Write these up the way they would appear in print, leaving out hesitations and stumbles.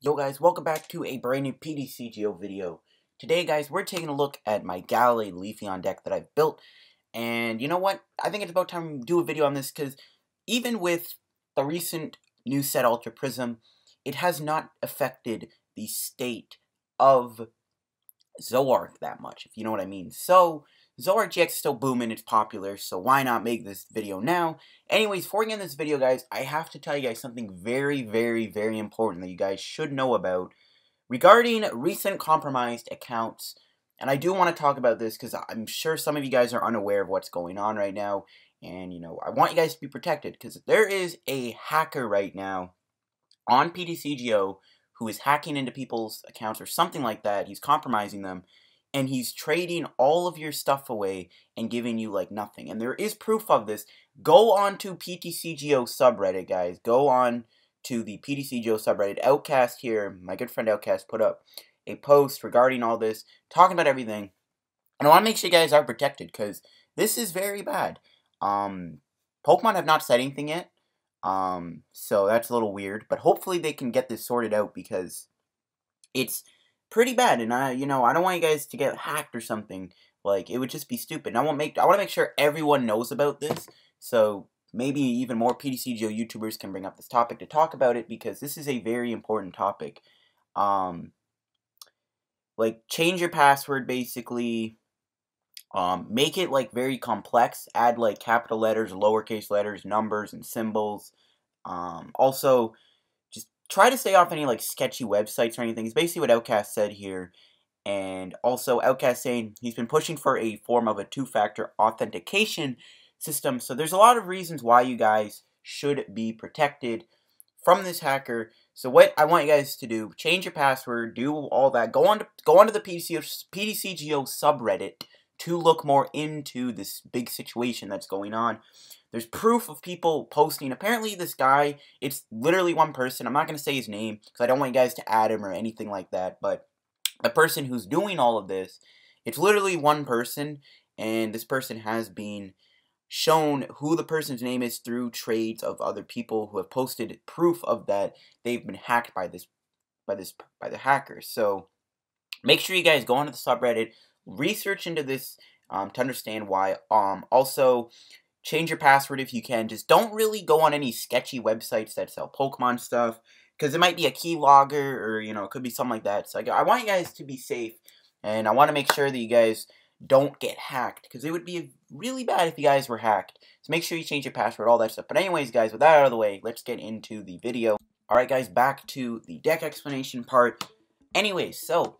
Yo guys, welcome back to a brand new PTCGO video. Today guys, we're taking a look at my Gallade Leafeon deck that I've built. And you know what? I think it's about time to do a video on this because even with the recent new set Ultra Prism, it has not affected the state of Zoroark that much, if you know what I mean. So, Zoroark GX is still booming, it's popular, so why not make this video now? Anyways, before we get into this video, guys, I have to tell you guys something very, very, very important that you guys should know about regarding recent compromised accounts. And I do want to talk about this because I'm sure some of you guys are unaware of what's going on right now. And, you know, I want you guys to be protected because there is a hacker right now on PTCGO who is hacking into people's accounts or something like that. He's compromising them. And he's trading all of your stuff away and giving you, like, nothing. And there is proof of this. Go on to PTCGO subreddit, guys. Go on to the PTCGO subreddit. Outcast here, my good friend Outcast, put up a post regarding all this, talking about everything. And I want to make sure you guys are protected, because this is very bad. Pokemon have not said anything yet. So that's a little weird. But hopefully they can get this sorted out, because it's pretty bad, and I don't want you guys to get hacked or something. Like, it would just be stupid. And I want to make sure everyone knows about this, so maybe even more PTCGO YouTubers can bring up this topic to talk about it, because this is a very important topic. Like, change your password, basically. Make it, like, very complex. Add, like, capital letters, lowercase letters, numbers, and symbols. Also, try to stay off any, like, sketchy websites or anything. It's basically what Outcast said here. And also, Outcast saying he's been pushing for a form of a two-factor authentication system. So there's a lot of reasons why you guys should be protected from this hacker. So what I want you guys to do, change your password, do all that. Go onto the PTCGO subreddit to look more into this big situation that's going on. There's proof of people posting. Apparently this guy, it's literally one person. I'm not going to say his name because I don't want you guys to add him or anything like that. But the person who's doing all of this, it's literally one person. And this person has been shown who the person's name is through trades of other people who have posted proof of that they've been hacked by the hackers. So make sure you guys go onto the subreddit, research into this to understand why. Also, change your password if you can. Just don't really go on any sketchy websites that sell Pokemon stuff, because it might be a keylogger or, you know, it could be something like that. So I want you guys to be safe, and I want to make sure that you guys don't get hacked, because it would be really bad if you guys were hacked. So make sure you change your password, all that stuff. But anyways, guys, with that out of the way, let's get into the video. Alright, guys, back to the deck explanation part. Anyways, so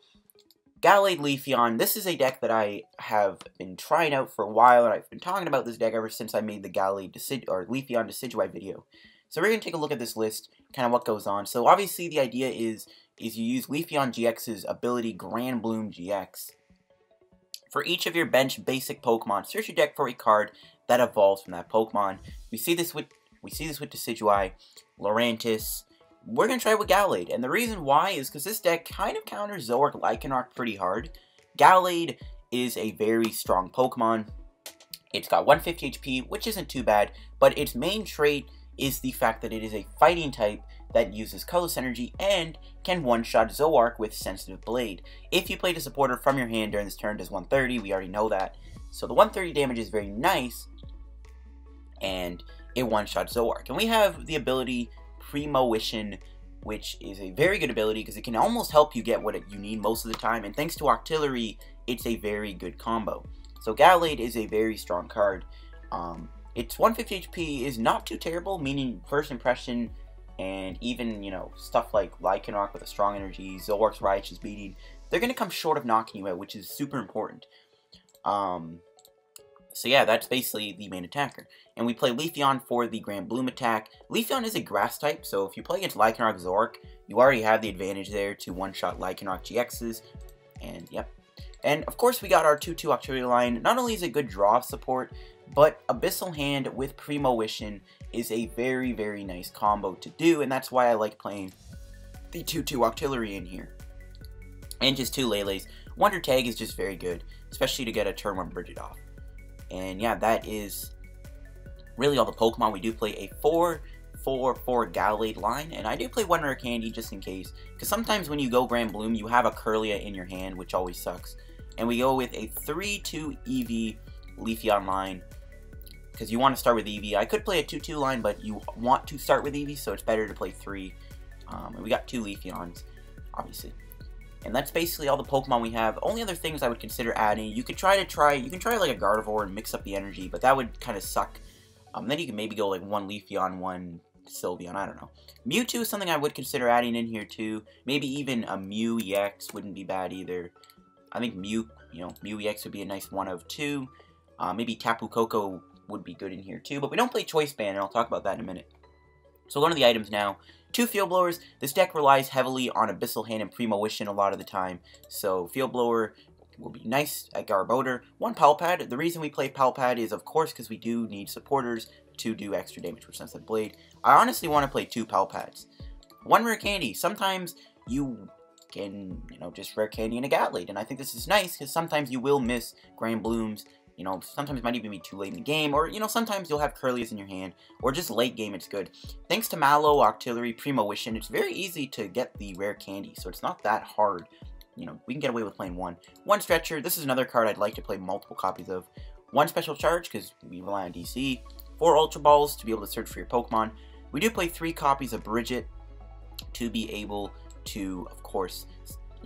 Gallade Leafeon, this is a deck that I have been trying out for a while, and I've been talking about this deck ever since I made the Gallade Leafeon Decidueye video. So we're going to take a look at this list, kind of what goes on. So obviously the idea is you use Leafeon-GX's ability Grand Bloom GX. For each of your bench basic Pokemon, search your deck for a card that evolves from that Pokemon. We see this with Decidueye, Lurantis. We're going to try it with Gallade, and the reason why is because this deck kind of counters Zoroark Lycanroc pretty hard. Gallade is a very strong Pokemon. It's got 150 HP, which isn't too bad, but its main trait is the fact that it is a fighting type that uses colorless energy and can one-shot Zoroark with Sensitive Blade. If you played a supporter from your hand during this turn, does 130, we already know that. So the 130 damage is very nice, and it one-shot Zoroark. And we have the ability Primoition, which is a very good ability because it can almost help you get what you need most of the time, and thanks to Octillery, it's a very good combo. So Gallade is a very strong card. Its 150 HP is not too terrible, meaning first impression, and even, you know, stuff like Lycanroc with a strong energy, Zoroark's Righteous Beating, they're going to come short of knocking you out, which is super important. So yeah, that's basically the main attacker. And we play Leafeon for the Grand Bloom attack. Leafeon is a grass type, so if you play against Lycanroc Zoroark, you already have the advantage there to one-shot Lycanroc GXs. And yep. And of course we got our 2-2 Octillery line. Not only is it good draw support, but Abyssal Hand with Primoition is a very, very nice combo to do, and that's why I like playing the 2-2 Octillery in here. And just 2 Leles. Wonder Tag is just very good, especially to get a turn 1 Brigette off. And yeah, that is really all the Pokemon. We do play a 4 4/4 Gallade line, and I do play 1 Rare Candy just in case, because sometimes when you go Grand Bloom, you have a Kirlia in your hand, which always sucks. And we go with a 3/2 Eevee Leafeon line, because you want to start with Eevee. I could play a 2/2 line, but you want to start with Eevee, so it's better to play 3. And we got 2 Leafeons, obviously. And that's basically all the Pokemon we have. Only other things I would consider adding, you can try like a Gardevoir and mix up the energy, but that would kind of suck. Then you can maybe go like 1 Leafeon, 1 Sylveon, I don't know. Mewtwo is something I would consider adding in here too. Maybe even a Mew EX wouldn't be bad either. I think Mew EX would be a nice 1 of 2. Maybe Tapu Koko would be good in here too, but we don't play Choice Band, and I'll talk about that in a minute. So going to the items now. 2 Field Blowers. This deck relies heavily on Abyssal Hand and Primotion a lot of the time, so Field Blower will be nice at Garbodor. 1 Pal Pad. The reason we play Pal Pad is, of course, because we do need supporters to do extra damage with Sensitive Blade. I honestly want to play 2 Pal Pads. 1 Rare Candy. Sometimes you can, just Rare Candy and a Gallade, and I think this is nice, because sometimes you will miss Grand Blooms. Sometimes it might even be too late in the game, or, sometimes you'll have Kirlias in your hand, or just late game it's good. Thanks to Mallow, Octillery, Primotion, it's very easy to get the Rare Candy, so it's not that hard. We can get away with playing 1. 1 Stretcher, this is another card I'd like to play multiple copies of. 1 Special Charge, because we rely on DC. 4 Ultra Balls to be able to search for your Pokemon. We do play 3 copies of Brigette to be able to, of course,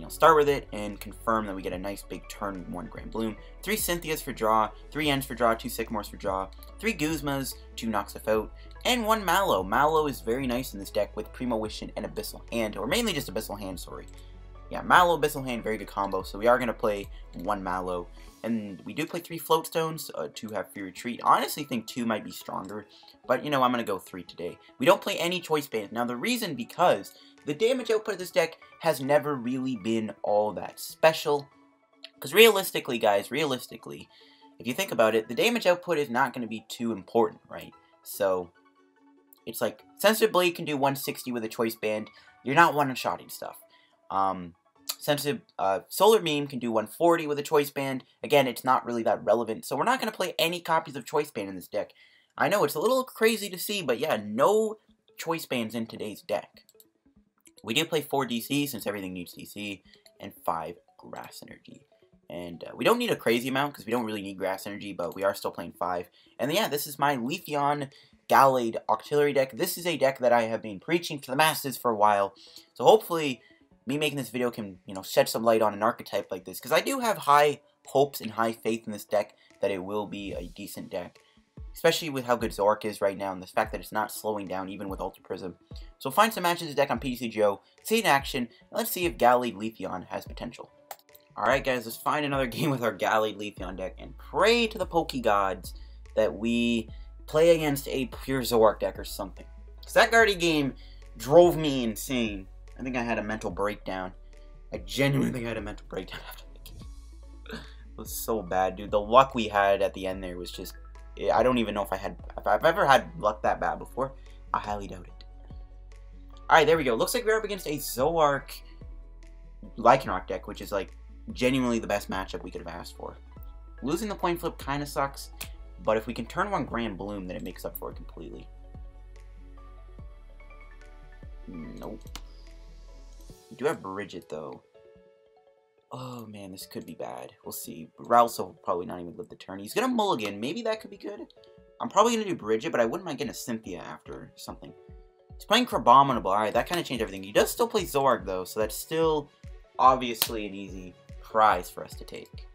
start with it and confirm that we get a nice big turn 1 Grand Bloom. 3 Cynthias for draw, 3 Ens for draw, 2 Sycamores for draw, 3 Guzmas to knock stuff out, and 1 Mallow. Mallow is very nice in this deck with Primotion and Abyssal Hand, or mainly just Abyssal Hand, sorry. Yeah, Mallow, Abyssal Hand, very good combo, so we are going to play 1 Mallow. And we do play 3 Float Stones to have Free Retreat. I honestly think 2 might be stronger, but I'm going to go 3 today. We don't play any Choice Bands. Now the reason, because the damage output of this deck has never really been all that special. Because realistically, guys, if you think about it, the damage output is not going to be too important, right? So, it's like, Sensitive Blade can do 160 with a Choice Band. You're not one-shotting stuff. Sensitive Solar Beam can do 140 with a Choice Band. Again, it's not really that relevant, so we're not going to play any copies of Choice Band in this deck. I know, it's a little crazy to see, but yeah, no Choice Bands in today's deck. We do play 4 DC, since everything needs DC, and 5 Grass Energy. And we don't need a crazy amount, because we don't really need Grass Energy, but we are still playing 5. And yeah, this is my Leafeon Gallade Octillery deck. This is a deck that I have been preaching to the masses for a while, so hopefully me making this video can, shed some light on an archetype like this, because I do have high hopes and high faith in this deck that it will be a decent deck. Especially with how good Zoroark is right now, and the fact that it's not slowing down even with Ultra Prism. So find some matches of the deck on PTCGO, see it in action, and let's see if Gallade Leafeon has potential. Alright guys, let's find another game with our Gallade Leafeon deck, and pray to the Poke Gods that we play against a pure Zoroark deck or something. Because that Guardy game drove me insane. I think I had a mental breakdown. I genuinely had a mental breakdown after the game. It was so bad, dude. The luck we had at the end there was just... I don't even know if I've ever had luck that bad before. I highly doubt it. Alright, there we go. Looks like we're up against a Zoroark Lycanroc deck, which is like genuinely the best matchup we could have asked for. Losing the point flip kind of sucks, but if we can turn 1 Grand Bloom, then it makes up for it completely. Nope. We do have Brigette, though. Oh, man, this could be bad. We'll see. Ralts will probably not even live the turn. He's going to mulligan. Maybe that could be good. I'm probably going to do Brigette, but I wouldn't mind getting a Cynthia after something. He's playing Crabominable. Alright, that kind of changed everything. He does still play Zoroark, though, so that's still obviously an easy prize for us to take.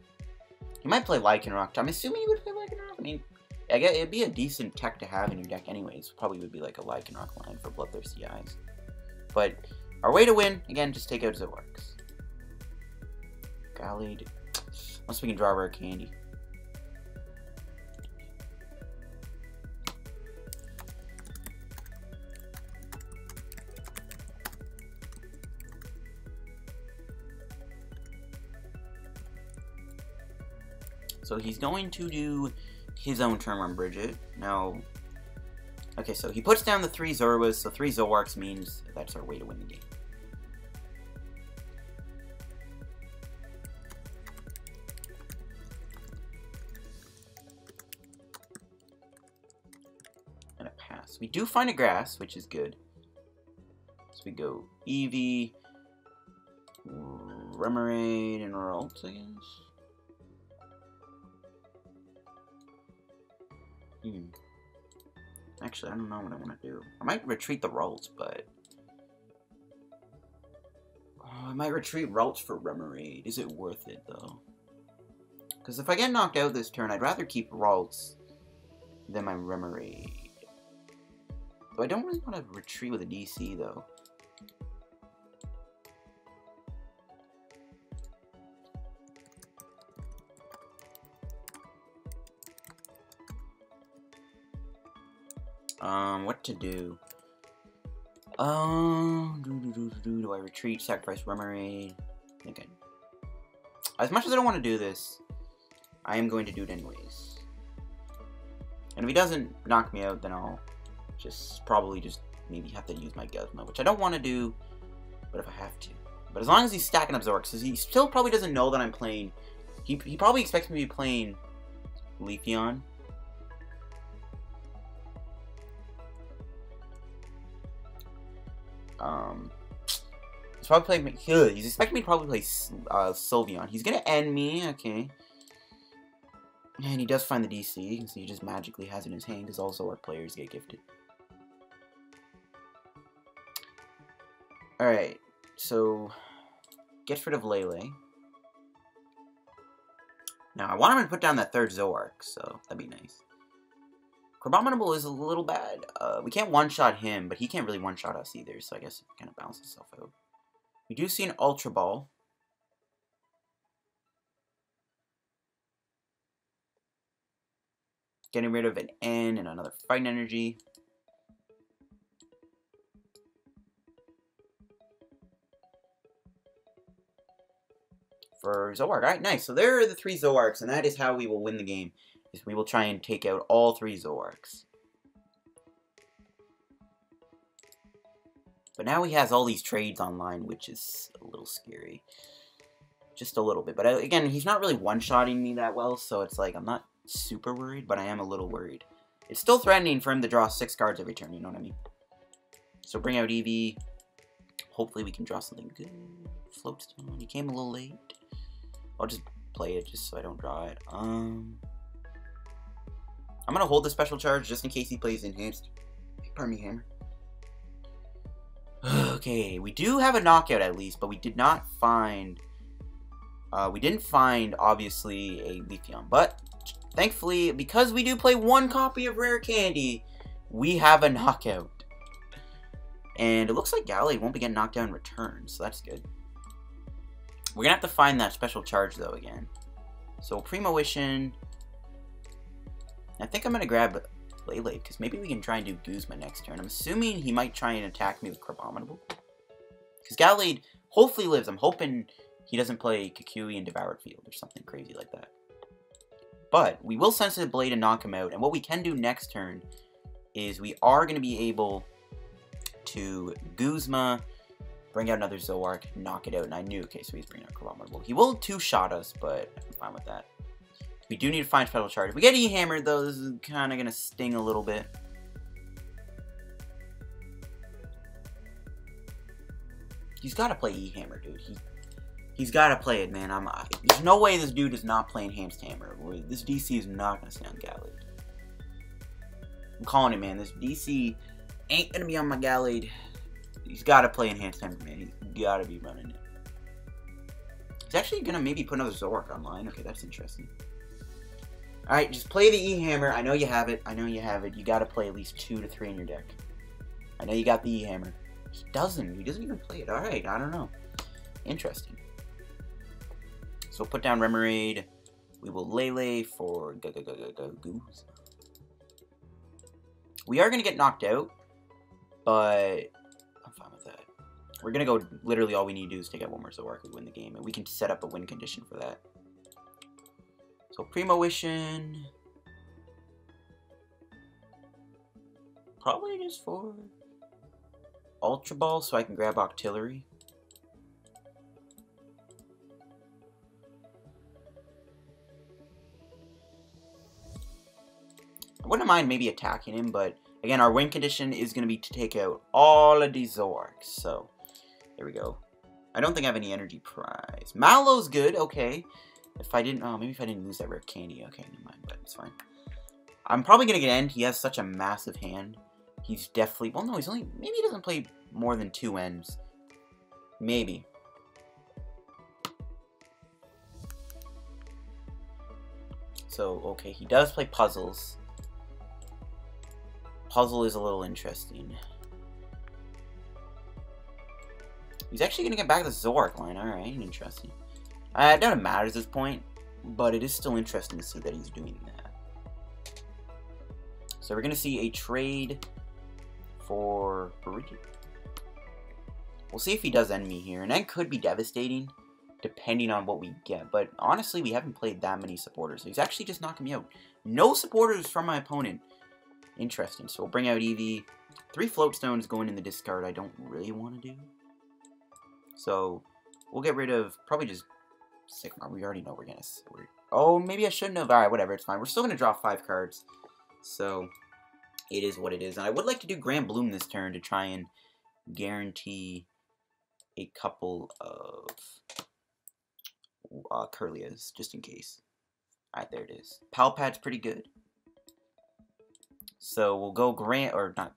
He might play Lycanroc. I'm assuming he would play Lycanroc. I mean, I guess it'd be a decent tech to have in your deck anyways. Probably would be like a Lycanroc line for Bloodthirsty Eyes. But our way to win, again, just take out Zoroarks. Gallade. Unless we can draw Rare Candy. So he's going to do his own turn on Brigette. Now, okay, so he puts down the 3 Zoroarks, so 3 Zoroarks means that's our way to win the game. And a pass. we do find a grass, which is good. So we go Eevee, Remoraid, and Ralts, I guess. Actually, I don't know what I want to do. I might retreat the Ralts, but... Oh, I might retreat Ralts for Remoraid. Is it worth it, though? Because if I get knocked out this turn, I'd rather keep Ralts than my Remoraid. Though I don't really want to retreat with a DC, though. What to do? Do I retreat, sacrifice Remoraid? Okay. As much as I don't want to do this, I am going to do it anyways. And if he doesn't knock me out, then I'll probably maybe have to use my Guzma, which I don't want to do, but if I have to. But as long as he's stacking up Zoroark, because he still probably doesn't know that I'm playing. He probably expects me to be playing Leafeon. He's probably playing. He's expecting me to probably play Sylveon. He's gonna end me, okay. And he does find the DC. You can see he just magically has it in his hand because all Zoroark players get gifted. Alright, so get rid of Lele. Now I want him to put down that third Zoroark, so that'd be nice. Crabominable is a little bad. We can't one-shot him, but he can't really one-shot us either, so I guess it kind of balances itself out. We do see an Ultra Ball. Getting rid of an N and another Fighting Energy. For Zoroark. Alright, nice. So there are the 3 Zoroarks, and that is how we will win the game. Is we will try and take out all 3 Zoroarks. But now he has all these trades online, which is a little scary. Just a little bit. But again, he's not really one-shotting me that well, so it's like, I'm not super worried, but I am a little worried. It's still threatening for him to draw 6 cards every turn, you know what I mean? So bring out Eevee. Hopefully we can draw something good. Floatstone. He came a little late. I'll just play it just so I don't draw it. I'm gonna hold the special charge just in case he plays enhanced. Pardon me, hammer. Okay, we do have a knockout at least, but we did not find. We didn't find obviously a Leafeon, but thankfully, because we do play 1 copy of Rare Candy, we have a knockout. And it looks like Gallade won't be getting knocked down in return, so that's good. We're gonna have to find that special charge though again. So Primo-Wishin. I think I'm gonna grab Lele because maybe we can try and do Guzma next turn. I'm assuming he might try and attack me with Crabominable. Because Gallade hopefully lives. I'm hoping he doesn't play Kukui and Devoured Field or something crazy like that. But we will Sensitive Blade and knock him out. And what we can do next turn is we are going to be able to Guzma, bring out another Zoroark, knock it out. And I knew, okay, so he's bringing out Crabominable. He will 2-shot us, but I'm fine with that. We do need to find Special Charge. If we get E-Hammered, though, this is kind of going to sting a little bit. He's got to play E-Hammer, dude. He's got to play it, man. There's no way this dude is not playing Enhanced Hammer. This DC is not going to stay on Gallade. I'm calling it, man. This DC ain't going to be on my Gallade. He's got to play Enhanced Hammer, man. He's got to be running it. He's actually going to maybe put another Zoroark online. Okay, that's interesting. Alright, just play the E-Hammer. I know you have it. I know you have it. You got to play at least 2 to 3 in your deck. I know you got the E-Hammer. He doesn't. He doesn't even play it. Alright, I don't know. Interesting. So put down Remoraid. We will Lele for Goose. We are going to get knocked out, but I'm fine with that. We're going to go, literally all we need to do is take out 1 more Zoroark and win the game, and we can set up a win condition for that. So Primo-Wishin. Probably just for Ultra Ball so I can grab Octillery. I wouldn't mind maybe attacking him, but Again, our win condition is going to be to take out all of these Zoroarks. So, there we go. I don't think I have any energy prize. Mallow's good, okay. If I didn't, oh, maybe if I didn't lose that rare candy. Okay, never mind, but it's fine. I'm probably going to get end. He has such a massive hand. He's definitely, well, no, he's only, maybe he doesn't play more than 2 ends. Maybe. So, okay, he does play puzzles. Puzzle is a little interesting. He's actually going to get back the Zoroark line. Alright, interesting. I doubt it matters at this point, but it is still interesting to see that he's doing that. So we're going to see a trade for Brigette. We'll see if he does end me here, and that could be devastating, depending on what we get. But honestly, we haven't played that many supporters. So he's actually just knocking me out. No supporters from my opponent. Interesting. So we'll bring out Eevee. 3 float stones going in the discard I don't really want to do. So we'll get rid of probably just Sycamore. We already know we're going to... Oh, maybe I shouldn't have. Alright, whatever. It's fine. We're still going to draw 5 cards. So it is what it is. And I would like to do Grand Bloom this turn to try and guarantee a couple of Kirlias, just in case. Alright, there it is. Pal Pad's pretty good. So we'll go we'll not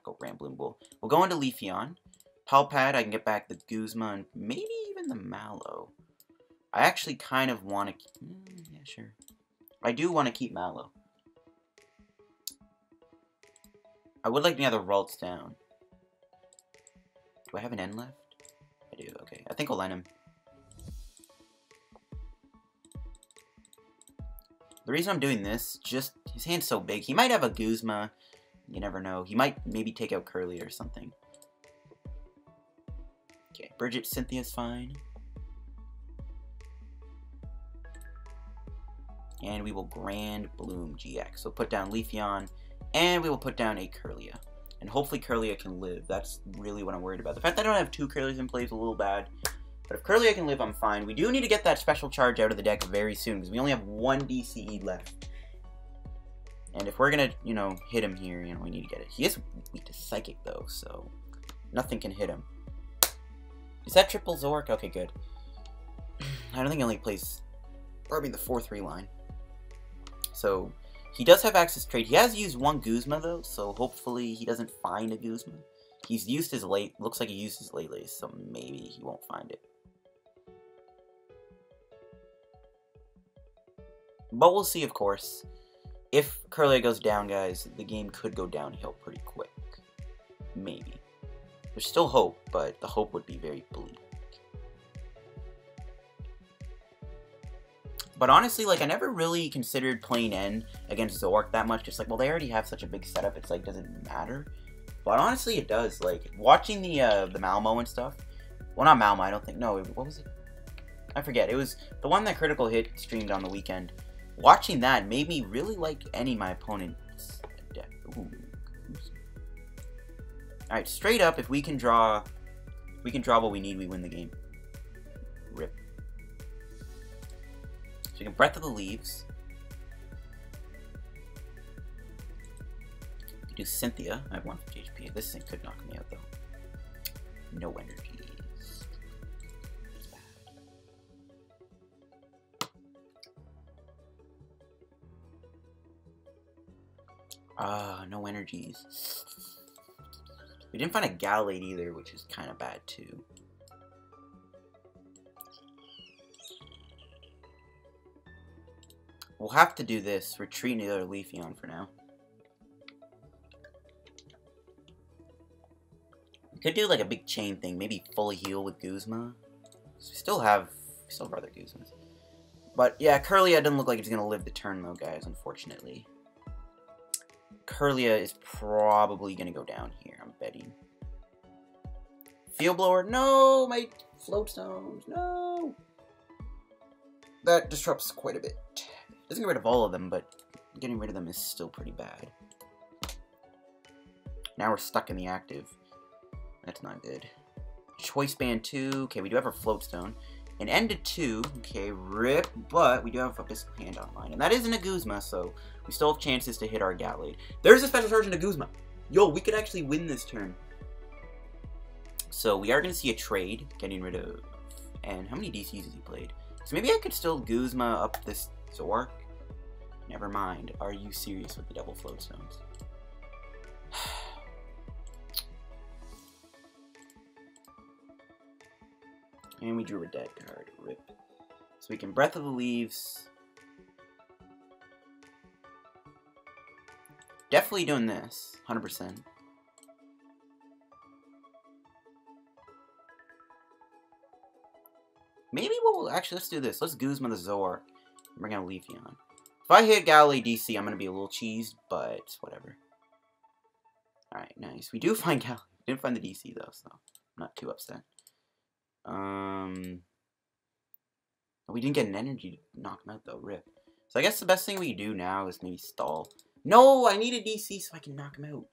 go Grand Bloom. We'll go into Leafeon. Pal Pad, I can get back the Guzma and maybe even the Mallow. I actually kind of want to... yeah, sure. I do want to keep Mallow. I would like to have the Ralts down. Do I have an end left? I do, okay. I think I'll end him. The reason I'm doing this, just his hand's so big. He might have a Guzma. You never know. He might maybe take out Kirlia or something. Okay, Brigette, Cynthia's fine. And we will Grand Bloom GX. So put down Leafeon, and we will put down a Kirlia. And hopefully Kirlia can live. That's really what I'm worried about. The fact that I don't have 2 Kirlias in play is a little bad. But if Kirlia can live, I'm fine. We do need to get that special charge out of the deck very soon, because we only have 1 DCE left. And if we're going to, you know, hit him here, you know, we need to get it. He is weak to Psychic, though, so nothing can hit him. Is that triple Zoroark? Okay, good. I don't think he only plays, probably the 4-3 line. So, he does have access trade. He has used 1 Guzma, though, so hopefully he doesn't find a Guzma. He's used his late, looks like he used his Lele, so maybe he won't find it. But we'll see, of course. If Kirlia goes down, guys, the game could go downhill pretty quick. Maybe. There's still hope, but the hope would be very bleak. But honestly, like, I never really considered playing N against Zoroark that much. Just like, well, they already have such a big setup, it's like, doesn't matter. But honestly, it does. Like, watching the Malmo and stuff. Well, not Malmo, I don't think. No, what was it? I forget. It was the one that Critical Hit streamed on the weekend. Watching that made me really like any of my opponent's deck. Alright, straight up, if we can draw what we need, we win the game. Rip. So we can Breath of the Leaves. We can do Cynthia. I have 150 HP. This thing could knock me out, though. No energies. No energies. We didn't find a Gallade either, which is kind of bad too. We'll have to do this. Retreat the other Leafeon for now. We could do like a big chain thing. Maybe fully heal with Guzma. We still have other Guzmas. But yeah, Kirlia doesn't look like it's going to live the turn though, guys, unfortunately. Kirlia is probably going to go down here, I'm betting. Field Blower, no! My float stones, no! That disrupts quite a bit. Doesn't get rid of all of them, but getting rid of them is still pretty bad. Now we're stuck in the active. That's not good. Choice Band 2, okay, we do have our float stone. An end to 2, okay, rip, but we do have a Abyssal Hand online. And that isn't a Guzma, so we still have chances to hit our Gallade. There's a special charge into Guzma. Yo, we could actually win this turn. So we are going to see a trade, getting rid of... And how many DCs has he played? So maybe I could still Guzma up this Zoroark. Never mind. Are you serious with the double float stones? And we drew a dead card. Rip. So we can Breath of the Leaves. Definitely doing this. 100%. Maybe we'll... Actually, let's do this. Let's Guzma the Zoroark. Bring out Leafeon. If I hit Gallade DC, I'm going to be a little cheesed, but whatever. Alright, nice. We do find Gallade. Didn't find the DC, though, so I'm not too upset. We didn't get an energy to knock him out, though. Rip. So I guess the best thing we do now is maybe stall. No! I need a DC so I can knock him out.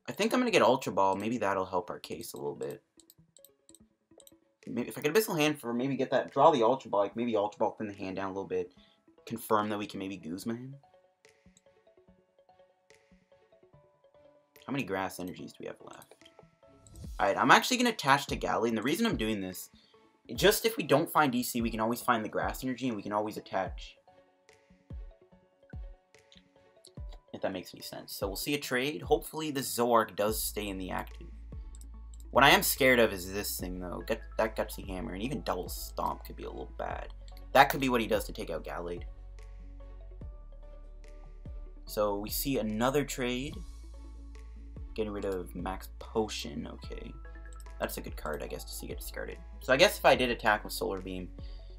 I think I'm going to get Ultra Ball. Maybe that'll help our case a little bit. Maybe if I get Abyssal Hand for maybe get that, draw the Ultra Ball, like maybe Ultra Ball, thin the hand down a little bit, confirm that we can maybe Guzma him. How many grass energies do we have left? Alright, I'm actually going to attach to Gallade, and the reason I'm doing this, just if we don't find DC, we can always find the grass energy, and we can always attach. If that makes any sense. So we'll see a trade. Hopefully this Zoroark does stay in the active. What I am scared of is this thing, though. That Gutsy Hammer, and even Double Stomp could be a little bad. That could be what he does to take out Gallade. So we see another trade. Getting rid of Max Potion, okay. That's a good card, I guess, to see get discarded. So I guess if I did attack with Solar Beam,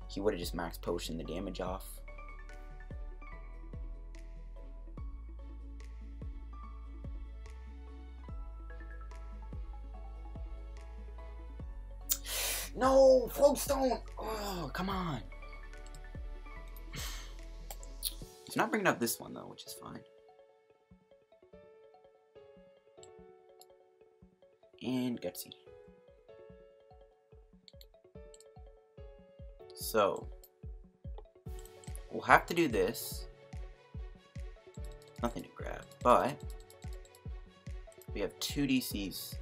he would have just Max Potion the damage off. No! Floatstone! Oh, come on. He's not bringing up this one, though, which is fine. And Gutsy. So, we'll have to do this. Nothing to grab, but we have 2 DCs.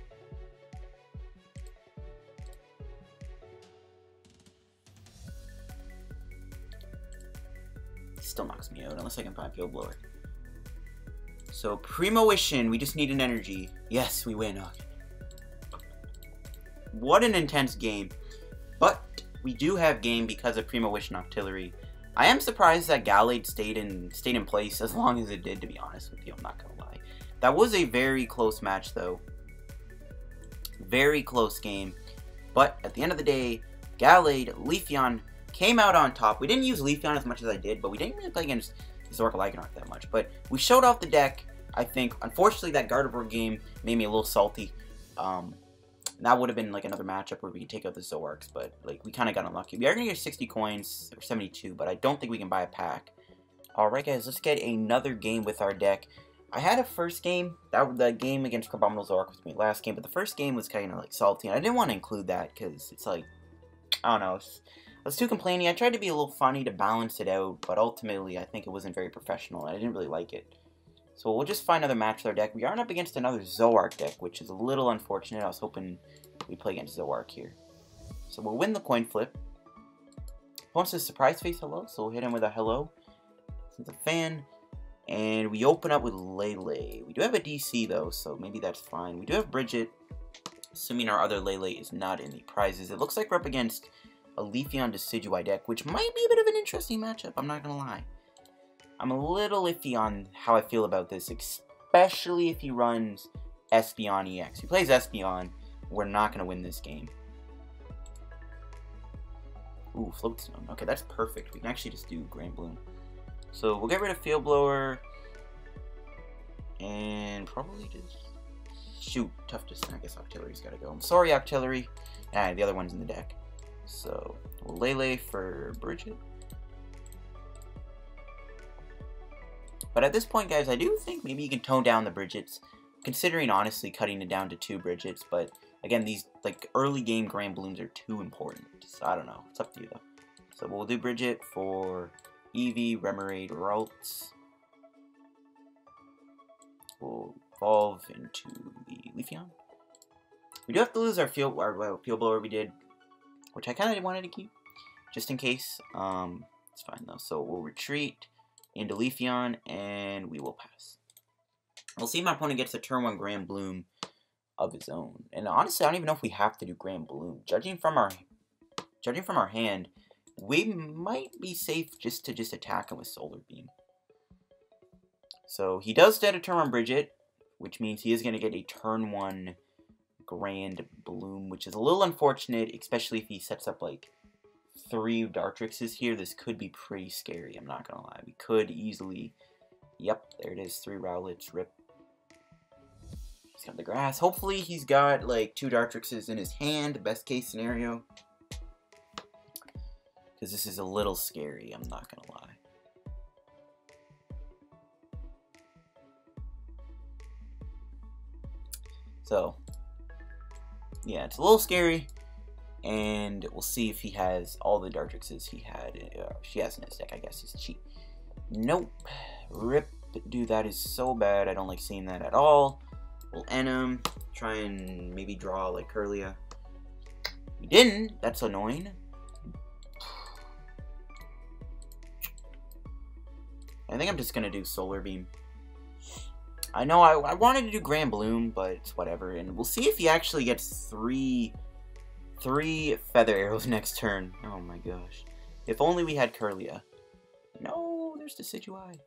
Still knocks me out unless I can find Field Blower. So Primoition, we just need an energy. Yes, we win. Okay. What an intense game. But we do have game because of Primoition Octillery. I am surprised that Gallade stayed in place as long as it did, to be honest with you. I'm not gonna lie. That was a very close match though. Very close game. But at the end of the day, Gallade, Leafeon came out on top. We didn't use Leafeon as much as I did, but we didn't really play against Zoroark or Lycanroc that much. But we showed off the deck, I think. Unfortunately, that Gardevoir game made me a little salty. That would have been like another matchup where we could take out the Zoroarks, but like we kind of got unlucky. We are going to get 60 coins, or 72, but I don't think we can buy a pack. Alright guys, let's get another game with our deck. I had a first game, the game against Carbomino Zoroark was my last game, but the first game was kind of like salty, and I didn't want to include that because it's like, I don't know, I was too complaining. I tried to be a little funny to balance it out, but ultimately I think it wasn't very professional, and I didn't really like it. So we'll just find another match with our deck. We aren't up against another Zoroark deck, which is a little unfortunate. I was hoping we play against Zoroark here. So we'll win the coin flip. Opponent says surprise face hello, so we'll hit him with a hello. Since a fan. And we open up with Lele. We do have a DC though, so maybe that's fine. We do have Brigette, assuming our other Lele is not in the prizes. It looks like we're up against a Leafeon Decidueye deck, which might be a bit of an interesting matchup, I'm not gonna lie. I'm a little iffy on how I feel about this, especially if he runs Espeon EX. If he plays Espeon, we're not gonna win this game. Ooh, Floatstone. Okay, that's perfect. We can actually just do Grand Bloom. So we'll get rid of Field Blower. And probably just... Shoot, tough decision. I guess Octillery's gotta go. I'm sorry, Octillery. Ah, the other one's in the deck. So, we'll Lele for Brigette. But at this point, guys, I do think maybe you can tone down the Brigettes. Considering, honestly, cutting it down to 2 Brigettes. But, again, these, like, early game Grand Blooms are too important. So, I don't know. It's up to you, though. So, we'll do Brigette for Eevee, Remoraid, Ralts. We'll evolve into the Leafeon. We do have to lose our field blower we did, which I kind of wanted to keep, just in case. It's fine though. So we'll retreat into Leafeon, and we will pass. We'll see if my opponent gets a turn 1 Grand Bloom of his own. And honestly, I don't even know if we have to do Grand Bloom. Judging from our hand, we might be safe just to attack him with Solar Beam. So he does get a turn 1 Brigette, which means he is going to get a turn 1 Grand Bloom, which is a little unfortunate, especially if he sets up like 3 Dartrixes here. This could be pretty scary, I'm not going to lie. We could easily... Yep, there it is. 3 Rowlets, rip. He's got the grass. Hopefully he's got like 2 Dartrixes in his hand, best case scenario. Because this is a little scary, I'm not going to lie. So, yeah, it's a little scary, and we'll see if he has all the Dartrixes she has in his deck. I guess he's cheat. Nope. Rip. Dude, that is so bad. I don't like seeing that at all. We'll end him. Try and maybe draw like Kirlia. We didn't. That's annoying. I think I'm just going to do Solar Beam. I know I wanted to do Grand Bloom, but it's whatever. And we'll see if he actually gets three Feather Arrows next turn. Oh my gosh. If only we had Kirlia. No, there's Decidueye.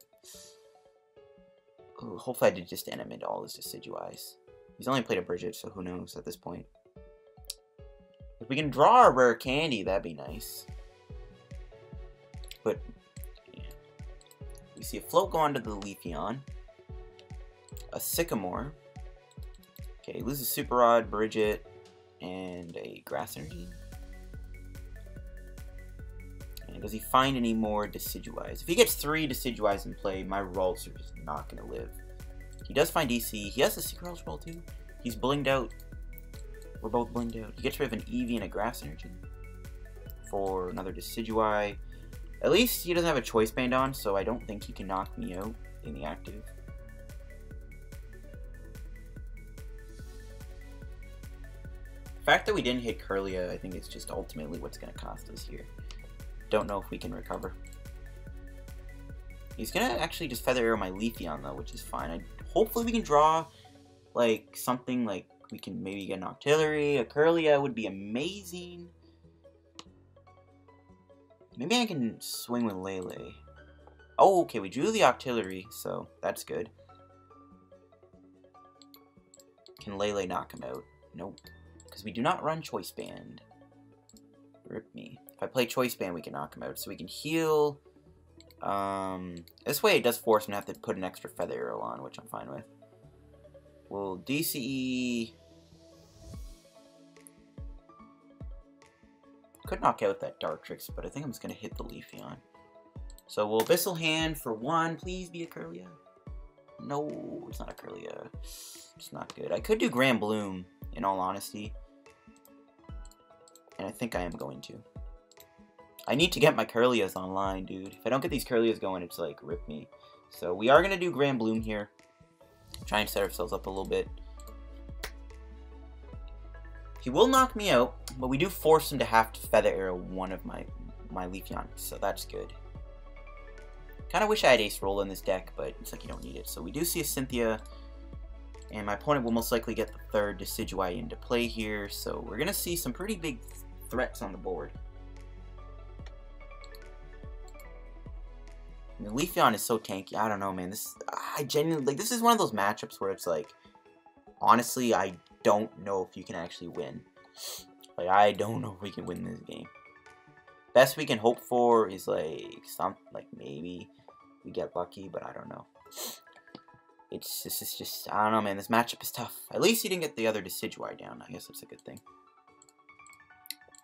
Oh, hopefully I did just end him into all his Decidueyes. He's only played a Brigette, so who knows at this point. If we can draw a Rare Candy, that'd be nice. But, yeah. We see a Float go onto the Leafeon. A Sycamore. Okay, loses Super Rod, Brigette, and a Grass Energy. And does he find any more Decidueyes? If he gets 3 Decidueyes in play, my Ralts are just not going to live. He does find DC. He has a Secret Ultra Ball too. He's blinged out. We're both blinged out. He gets rid of an Eevee and a Grass Energy for another Decidueye. At least he doesn't have a Choice Band on, so I don't think he can knock me out in the active. The fact that we didn't hit Kirlia, I think it's just ultimately what's going to cost us here. Don't know if we can recover. He's going to actually just Feather Arrow my Leafeon though, which is fine. Hopefully we can draw like something like we can maybe get an Octillery, a Kirlia would be amazing. Maybe I can swing with Lele. Oh, okay, we drew the Octillery, so that's good. Can Lele knock him out? Nope. Because we do not run Choice Band. Rip me. If I play Choice Band, we can knock him out. So we can heal. This way it does force him to have to put an extra Feather Arrow on, which I'm fine with. We'll DCE. Could knock out that Dartrix, but I think I'm just going to hit the Leafeon. So we'll Abyssal Hand for 1. Please be a Kirlia. No, it's not a Kirlia. It's not good. I could do Grand Bloom, in all honesty. And I think I am going to. I need to get my Kirlias online, dude. If I don't get these Kirlias going, it's like, rip me. So we are going to do Grand Bloom here. Try and set ourselves up a little bit. He will knock me out, but we do force him to have to Feather Arrow one of my Leafeon, so that's good. Kind of wish I had Ace Roll in this deck, but it's like you don't need it. So we do see a Cynthia, and my opponent will most likely get the 3rd Decidueye into play here, so we're going to see some pretty big threats on the board. And the Leafeon is so tanky. I don't know, man. I genuinely, like, this is one of those matchups where it's like, honestly, I don't know if you can actually win. Like, I don't know if we can win this game. Best we can hope for is like maybe we get lucky, but I don't know. This is just, I don't know, man. This matchup is tough. At least he didn't get the other Decidueye down. I guess that's a good thing.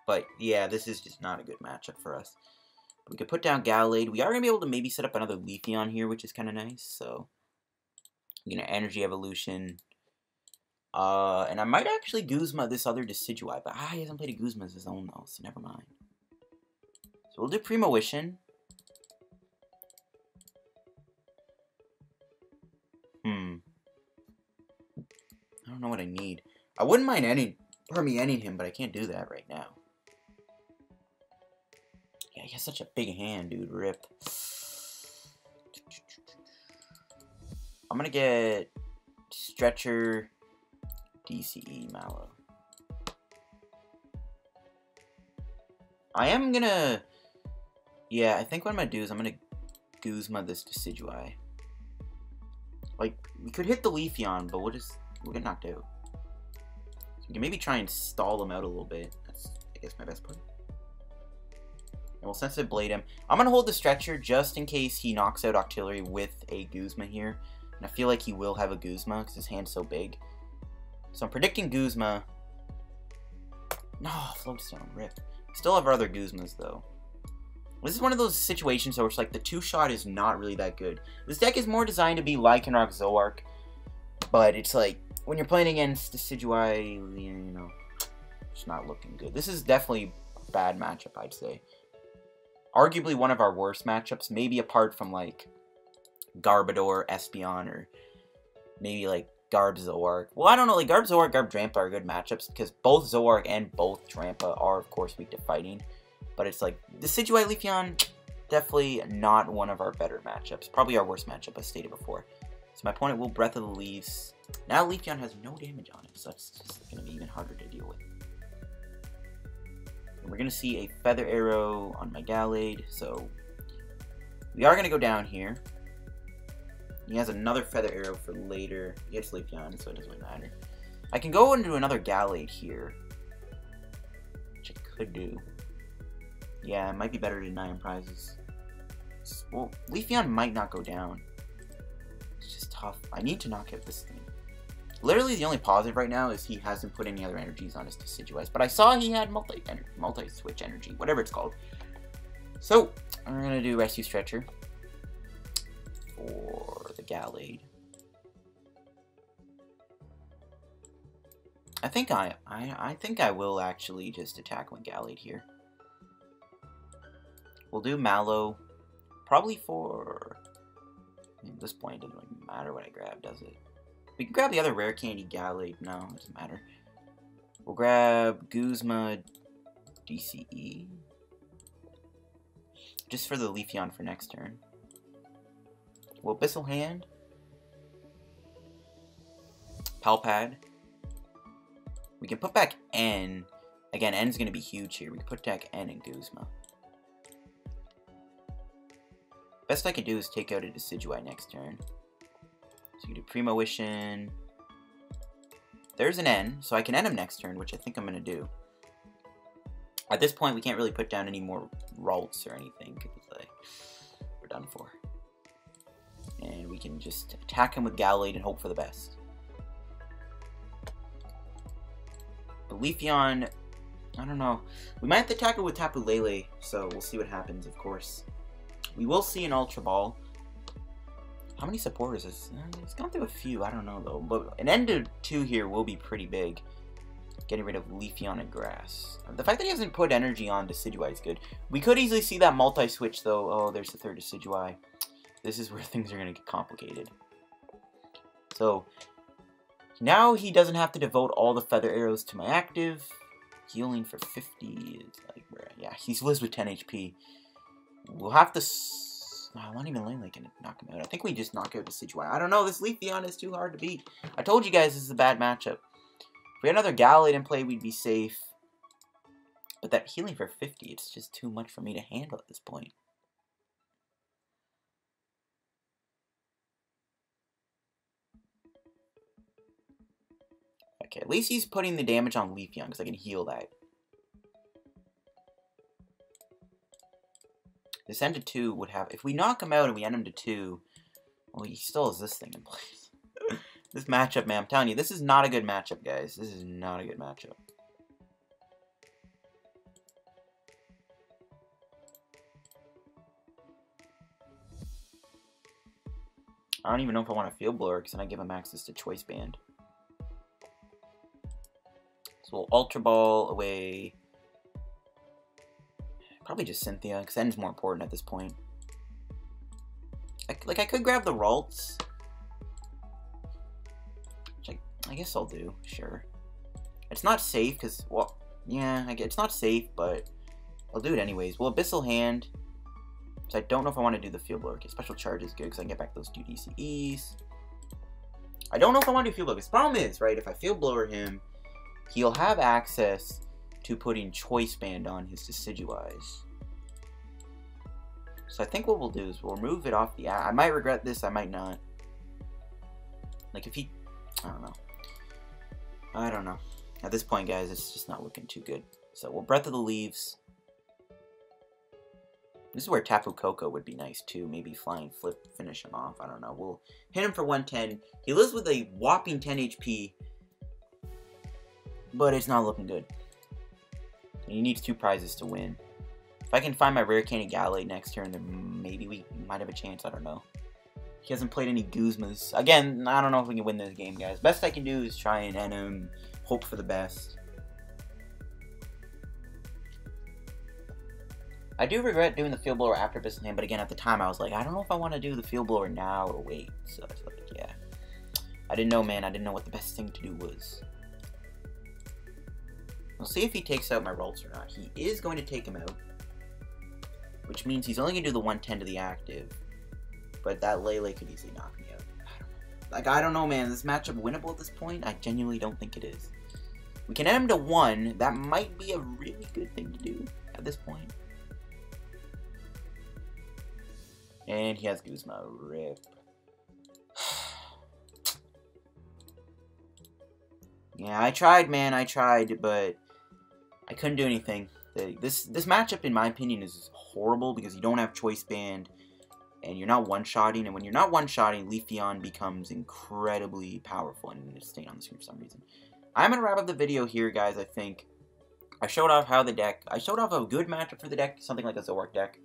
But yeah, this is just not a good matchup for us. We could put down Gallade. We are going to be able to maybe set up another Leafeon here, which is kind of nice. So, you know, Energy Evolution. And I might actually Guzma this other Decidueye, but he hasn't played a Guzma as his own, though, so never mind. So we'll do Primoition. I don't know what I need. I wouldn't mind ending him, but I can't do that right now. Yeah, he has such a big hand, dude. Rip. I'm gonna get Stretcher, DCE, Mallow. I am gonna... Yeah, I think what I'm gonna do is I'm gonna Guzma this Decidueye. Like, we could hit the Leafeon, but we'll get knocked out. So we can maybe try and stall him out a little bit. That's, I guess, my best play. And we'll Sensitive Blade him. I'm gonna hold the Stretcher just in case he knocks out Octillery with a Guzma here. And I feel like he will have a Guzma because his hand's so big. So I'm predicting Guzma. No, Floatstone, rip. Still have our other Guzmas, though. This is one of those situations where it's like the two-shot is not really that good. This deck is more designed to be Lycanroc Zoroark, but it's like, when you're playing against the Decidueye, you know, it's not looking good. This is definitely a bad matchup, I'd say. Arguably one of our worst matchups, maybe apart from, like, Garbodor, Espeon, or maybe, like, Garb Zoroark. Well, I don't know, like, Garb Zoroark, Garb Drampa are good matchups, because both Zoroark and both Drampa are, of course, weak to fighting. But it's like, the Decidueye Leafeon, definitely not one of our better matchups. Probably our worst matchup, as stated before. So my opponent will Breath of the Leaves. Now Leafeon has no damage on it, so that's just going to be even harder to deal with. And we're going to see a Feather Arrow on my Gallade, so we are going to go down here. He has another Feather Arrow for later. He gets Leafeon, so it doesn't really matter. I can go into another Gallade here, which I could do. Yeah, it might be better to deny him prizes. Well, Leafeon might not go down. It's just tough. I need to knock out this thing. Literally, the only positive right now is he hasn't put any other energies on his Decidueye. But I saw he had multi-switch energy, whatever it's called. So, I'm going to do Rescue Stretcher for the Gallade. I think I will actually just attack with Gallade here. We'll do Mallow, probably for, at this point, it doesn't really matter what I grab, does it? We can grab the other Rare Candy Gallade, no, it doesn't matter. We'll grab Guzma DCE, just for the Leafeon for next turn. We'll Abyssal Hand, Pal Pad. We can put back N, again, N's going to be huge here, we can put back N and Guzma. Best I can do is take out a Decidueye next turn. So you can do Primoition. There's an N, so I can end him next turn, which I think I'm going to do. At this point, we can't really put down any more Ralts or anything, because like, we're done for. And we can just attack him with Gallade and hope for the best. But Leafeon, I don't know. We might have to attack it with Tapu Lele, so we'll see what happens, of course. We will see an Ultra Ball. How many supporters is... It's gone through a few, I don't know though. But an end of 2 here will be pretty big. Getting rid of Leafeon and Grass. The fact that he hasn't put energy on Decidueye is good. We could easily see that multi-switch though. Oh, there's the third Decidueye. This is where things are going to get complicated. So, now he doesn't have to devote all the Feather Arrows to my active. Healing for 50 is like... Yeah, he's lives with 10 HP. We'll have to... I'm not even laying like knock him out. I think we just knock out the Decidueye. I don't know. This Leafeon is too hard to beat. I told you guys this is a bad matchup. If we had another Gallade in play, we'd be safe. But that healing for 50, it's just too much for me to handle at this point. Okay, at least he's putting the damage on Leafeon, because I can heal that. This end to 2 would have... If we knock him out and we end him to 2... Well, he still has this thing in place. This matchup, man, I'm telling you, this is not a good matchup, guys. This is not a good matchup. I don't even know if I want a Field Blower, because then I give him access to Choice Band. So we'll Ultra Ball away... Probably just Cynthia, because N's more important at this point. I could grab the Ralts. I guess I'll do, sure. It's not safe, because, well, yeah, it's not safe, but I'll do it anyways. Well, Abyssal Hand, so I don't know if I want to do the Field Blower. Okay, Special Charge is good, because I can get back those 2 DCEs. I don't know if I want to do Field Blower. His problem is, right, if I Field Blower him, he'll have access to putting Choice Band on his Decidueyes. So I think what we'll do is we'll remove it off the... I might regret this, I might not. Like, if he... I don't know. At this point, guys, it's just not looking too good. So we'll Breath of the Leaves. This is where Tapu Koko would be nice, too. Maybe Flying Flip, finish him off. I don't know. We'll hit him for 110. He lives with a whopping 10 HP. But it's not looking good. He needs 2 prizes to win. If I can find my Rare Candy Gallade next turn, then maybe we might have a chance. I don't know. He hasn't played any Guzmas. Again, I don't know if we can win this game, guys. Best I can do is try and end him. Hope for the best. I do regret doing the Field Blower after Abyssal Hand, but again, at the time, I was like, I don't know if I want to do the Field Blower now or wait. So it's like, yeah. I didn't know, man. I didn't know what the best thing to do was. We'll see if he takes out my Ralts or not. He is going to take him out. Which means he's only going to do the 110 to the active. But that Lele could easily knock me out. Like, I don't know, man. Is this matchup winnable at this point? I genuinely don't think it is. We can end him to 1. That might be a really good thing to do at this point. And he has Guzma. Rip. Yeah, I tried, man. I tried, but I couldn't do anything. This matchup, in my opinion, is horrible because you don't have Choice Band, and you're not one-shotting. And when you're not one-shotting, Leafeon becomes incredibly powerful. And it's staying on the screen for some reason. I'm going to wrap up the video here, guys, I think. I showed off how the deck... I showed off a good matchup for the deck, something like a Zoroark deck.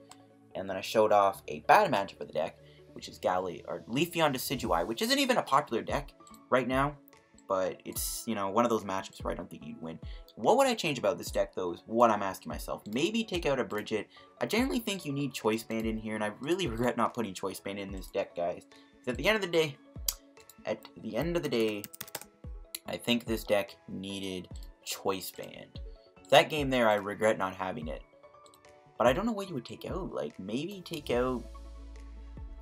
And then I showed off a bad matchup for the deck, which is Gallade, or Leafeon Decidueye, which isn't even a popular deck right now. But it's, you know, one of those matchups where I don't think you'd win. What would I change about this deck, though, is what I'm asking myself. Maybe take out a Brigette. I generally think you need Choice Band in here, and I really regret not putting Choice Band in this deck, guys. Because at the end of the day, I think this deck needed Choice Band. That game there, I regret not having it. But I don't know what you would take out. Like, maybe take out...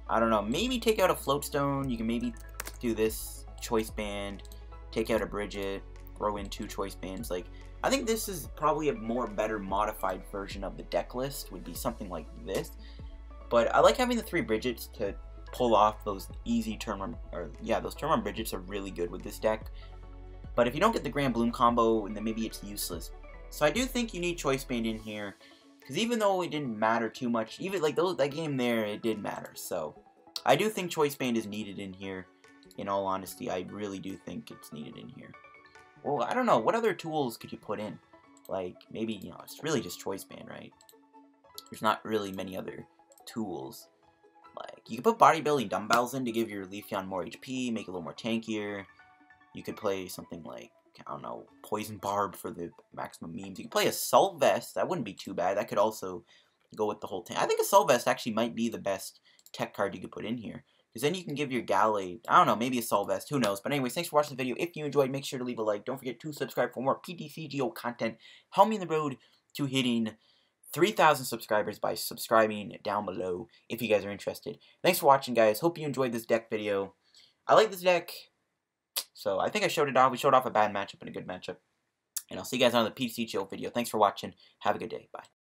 I don't know. Maybe take out a Floatstone. You can maybe do this Choice Band. Take out a Brigette, throw in 2 Choice Bands. Like, I think this is probably a better modified version of the deck list. Would be something like this. But I like having the 3 Brigettes to pull off those easy turn run, or yeah, those turn run Brigettes are really good with this deck. But if you don't get the Grand Bloom combo, then maybe it's useless. So I do think you need Choice Band in here, because even though it didn't matter too much, even like that game there, it did matter. So I do think Choice Band is needed in here. In all honesty, I really do think it's needed in here. Well, I don't know. What other tools could you put in? Like, maybe, you know, it's really just Choice Band, right? There's not really many other tools. Like, you could put bodybuilding dumbbells in to give your Leafeon more HP, make it a little more tankier. You could play something like, I don't know, Poison Barb for the maximum memes. You could play Assault Vest. That wouldn't be too bad. That could also go with the whole tank. I think Assault Vest actually might be the best tech card you could put in here. Because then you can give your Gallade, I don't know, maybe a Assault Vest, who knows. But anyways, thanks for watching the video. If you enjoyed, make sure to leave a like. Don't forget to subscribe for more PTCGO content. Help me in the road to hitting 3,000 subscribers by subscribing down below if you guys are interested. Thanks for watching, guys. Hope you enjoyed this deck video. I like this deck, so I think I showed it off. We showed off a bad matchup and a good matchup. And I'll see you guys on the PTCGO video. Thanks for watching. Have a good day. Bye.